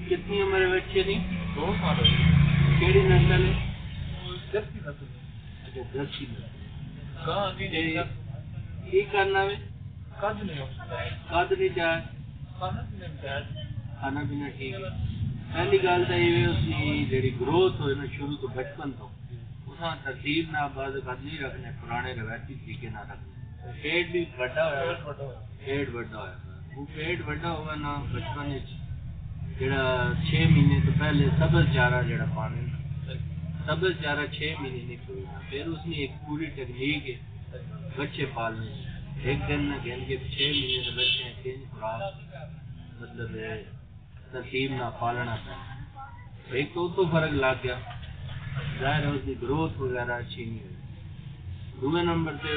कितनी उम्र है बच्चे की? 2 साल हो गए। केड़ी नस्ल है? जर्सी नस्ल है। अच्छा जर्सी नस्ल। कहाँ नहीं नहीं ये करना में कद नहीं हो सकता है। कद नहीं जाए खाना पीना भी है। खाना पीना ठीक है। पहली गल तो ये उसकी जेडी ग्रोथ हो ना शुरू तो बचपन तो उसा तरतीब ना बाद कद नहीं रखने पुराने रवायती तरीके ना रखने। पेट भी बड़ा होया पेट बड़ा होया वो पेट बड़ा होगा ना बचपन जेड़ा 6 महीने तो पहले सब्ज़ चारा जेड़ा पाने सब्ज़ चारा 6 महीने नहीं पीना। फिर उसमें एक पूरी टेक्निक है बच्चे पालने। एक दिन ना कहने के 6 महीने के बच्चे चेंज खुराक मतलब तरतीब ना पालना पैना। एक तो फर्क लग गया जाहिर है उसकी ग्रोथ वगैरह अच्छी नहीं हुई। दूसरे नंबर से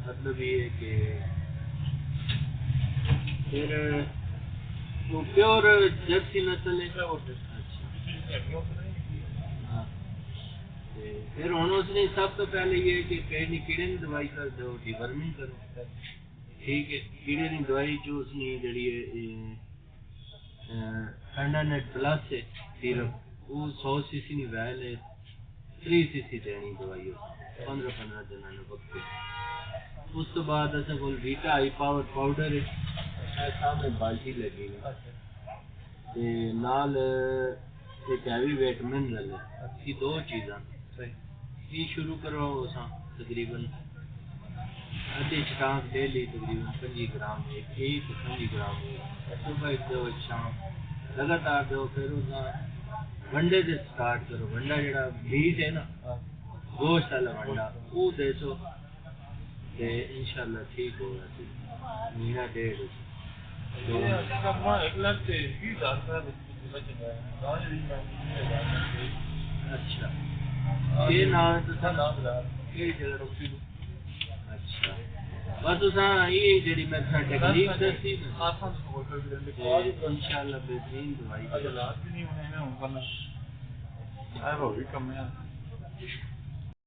मतलब ये कि फिर वो प्योर जर्सी नस्ल है। अच्छा हाँ फिर हम उसने सब तो पहले ये कि कहीं कीड़े की दवाई कर दो डिवर्मिंग करो ठीक है। कीड़े की दवाई जो उसने जड़ी फैंडानेट प्लस है सिरप वो 100 सीसी नहीं वैल है 3 सीसी देनी दवाई 15-15 दिन ने वक्त। उस तो बाद असें कोल वीटा हाई पावर पाउडर है सामने बाल्टी लगी ते नाल एक हैवी वेट मिनरल है। ये दो चीज़ां ये शुरू करो तकरीबन आधी स्टाक डेली तकरीबन 25 ग्राम एक 25 ग्राम सुबह दो शाम लगातार दो। फिर वनडे से स्टार्ट करो। वंडा जड़ा मीट है ना गोश्त वाला वंडा वो दे सो ते इंशाल्लाह ठीक होगा। महीना डेढ़ अच्छा ये ना ये जगह रोकी अच्छा बस ये जेडी मैं टेक्निक दसी इंशाल्लाह बेहतरीन दवाई